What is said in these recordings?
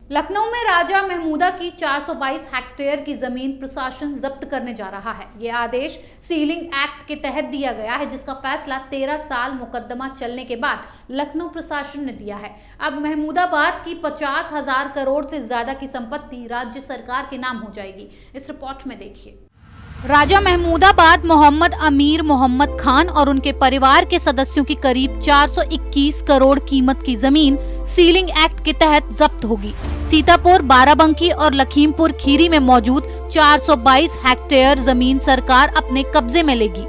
लखनऊ में राजा महमूदा की 422 हेक्टेयर की जमीन प्रशासन जब्त करने जा रहा है। ये आदेश सीलिंग एक्ट के तहत दिया गया है, जिसका फैसला 13 साल मुकदमा चलने के बाद लखनऊ प्रशासन ने दिया है। अब महमूदाबाद की 50,000 करोड़ से ज्यादा की संपत्ति राज्य सरकार के नाम हो जाएगी। इस रिपोर्ट में देखिए। राजा महमूदाबाद मोहम्मद अमीर मोहम्मद खान और उनके परिवार के सदस्यों की करीब 421 करोड़ कीमत की जमीन सीलिंग एक्ट के तहत जब्त होगी। सीतापुर, बाराबंकी और लखीमपुर खीरी में मौजूद 422 हेक्टेयर जमीन सरकार अपने कब्जे में लेगी।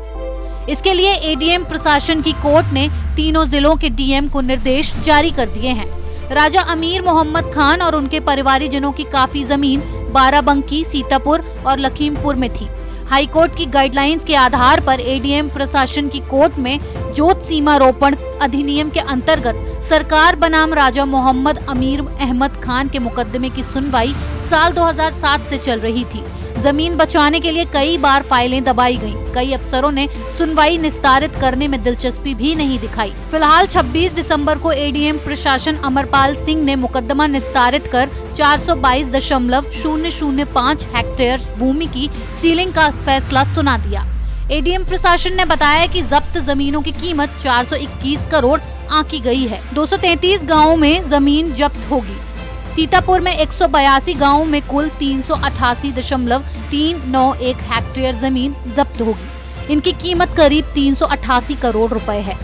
इसके लिए एडीएम प्रशासन की कोर्ट ने तीनों जिलों के डीएम को निर्देश जारी कर दिए हैं। राजा अमीर मोहम्मद खान और उनके परिवारीजनों की काफी जमीन बाराबंकी, सीतापुर और लखीमपुर में थी। हाई कोर्ट की गाइडलाइंस के आधार पर एडीएम प्रशासन की कोर्ट में जोत सीमा रोपण अधिनियम के अंतर्गत सरकार बनाम राजा मोहम्मद अमीर अहमद खान के मुकदमे की सुनवाई साल 2007 से चल रही थी। जमीन बचाने के लिए कई बार फाइलें दबाई गईं। कई अफसरों ने सुनवाई निस्तारित करने में दिलचस्पी भी नहीं दिखाई। फिलहाल 26 दिसंबर को एडीएम प्रशासन अमरपाल सिंह ने मुकदमा निस्तारित कर 422.005 हेक्टेयर भूमि की सीलिंग का फैसला सुना दिया। एडीएम प्रशासन ने बताया कि जब्त जमीनों की कीमत 421 करोड़ आंकी गई है। 233 गाँव में जमीन जब्त होगी। सीतापुर में 182 गाँवों में कुल 388.391 हेक्टेयर जमीन जब्त होगी। इनकी कीमत करीब 388 करोड़ रुपए है।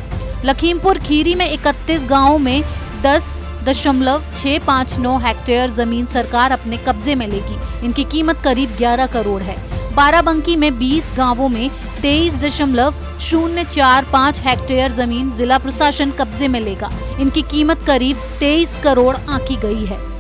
लखीमपुर खीरी में 31 गाँवों में 10.659 हेक्टेयर जमीन सरकार अपने कब्जे में लेगी। इनकी कीमत करीब 11 करोड़ है। बाराबंकी में 20 गाँवों में 23.045 हेक्टेयर जमीन जिला प्रशासन कब्जे में लेगा। इनकी कीमत करीब 23 करोड़ आंकी गई है।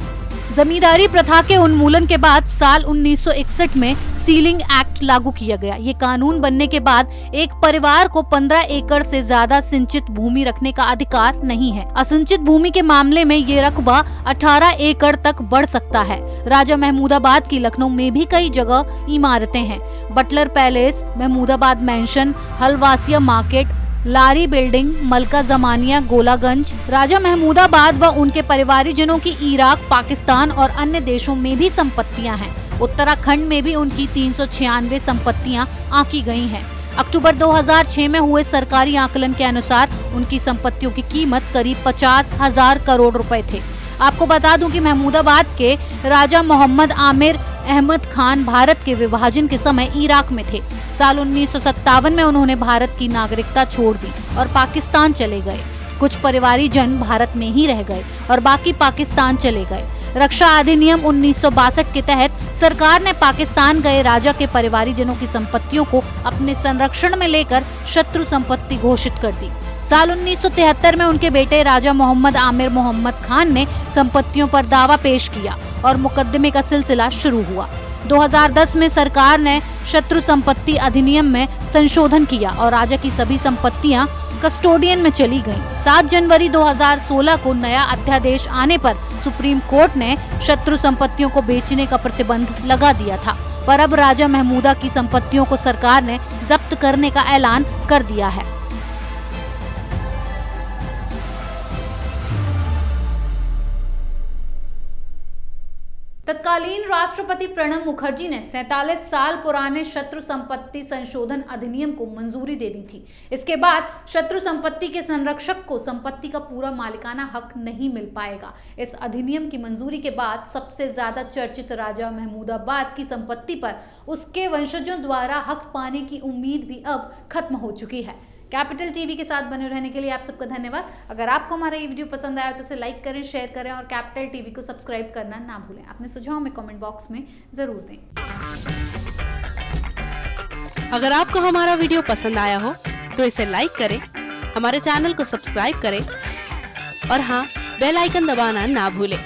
जमींदारी प्रथा के उन्मूलन के बाद साल 1961 में सीलिंग एक्ट लागू किया गया। ये कानून बनने के बाद एक परिवार को 15 एकड़ से ज्यादा सिंचित भूमि रखने का अधिकार नहीं है। असिंचित भूमि के मामले में ये रकबा 18 एकड़ तक बढ़ सकता है। राजा महमूदाबाद की लखनऊ में भी कई जगह इमारतें हैं। Butler Palace, Mahmudabad mansion, Halwasiya market, Lari building, Malka Jamania, Golaganj. राजा महमूदाबाद व उनके परिवारीजनों की इराक, पाकिस्तान और अन्य देशों में भी संपत्तियां हैं। उत्तराखंड में भी उनकी 396 संपत्तियां आंकी गई हैं। अक्टूबर 2006 में हुए सरकारी आकलन के अनुसार उनकी संपत्तियों की कीमत करीब 50,000 करोड़ रुपए थे। आपको बता दूं कि महमूदाबाद के राजा मोहम्मद आमिर अहमद खान भारत के विभाजन के समय इराक में थे। साल 1957 में उन्होंने भारत की नागरिकता छोड़ दी और पाकिस्तान चले गए। कुछ परिवारी जन भारत में ही रह गए और बाकी पाकिस्तान चले गए। रक्षा अधिनियम 1962 के तहत सरकार ने पाकिस्तान गए राजा के परिवारीजनों की संपत्तियों को अपने संरक्षण में लेकर शत्रु संपत्ति घोषित कर दी। साल 1973 में उनके बेटे राजा मोहम्मद आमिर मोहम्मद खान ने संपत्तियों पर दावा पेश किया और मुकदमे का सिलसिला शुरू हुआ। 2010 में सरकार ने शत्रु संपत्ति अधिनियम में संशोधन किया और राजा की सभी संपत्तियां कस्टोडियन में चली गईं। 7 जनवरी 2016 को नया अध्यादेश आने पर सुप्रीम कोर्ट ने शत्रु संपत्तियों को बेचने का प्रतिबंध लगा दिया था, पर अब राजा महमूदा की संपत्तियों को सरकार ने जब्त करने का ऐलान कर दिया है। तत्कालीन राष्ट्रपति प्रणब मुखर्जी ने 47 साल पुराने शत्रु संपत्ति संशोधन अधिनियम को मंजूरी दे दी थी। इसके बाद शत्रु संपत्ति के संरक्षक को संपत्ति का पूरा मालिकाना हक नहीं मिल पाएगा। इस अधिनियम की मंजूरी के बाद सबसे ज्यादा चर्चित राजा महमूदाबाद की संपत्ति पर उसके वंशजों द्वारा हक पाने की उम्मीद भी अब खत्म हो चुकी है। कैपिटल टीवी के साथ बने रहने के लिए आप सबका धन्यवाद। अगर आपको हमारा ये वीडियो पसंद आया तो इसे लाइक करें, शेयर करें और कैपिटल टीवी को सब्सक्राइब करना ना भूलें। अपने सुझाव में कमेंट बॉक्स में जरूर दें। अगर आपको हमारा वीडियो पसंद आया हो तो इसे लाइक करें, हमारे चैनल को सब्सक्राइब करें और हाँ, बेल आइकन दबाना ना भूलें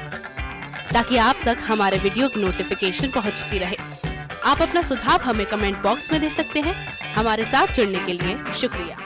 ताकि आप तक हमारे वीडियो की नोटिफिकेशन पहुंचती रहे। आप अपना सुझाव हमें कमेंट बॉक्स में दे सकते हैं। हमारे साथ जुड़ने के लिए शुक्रिया।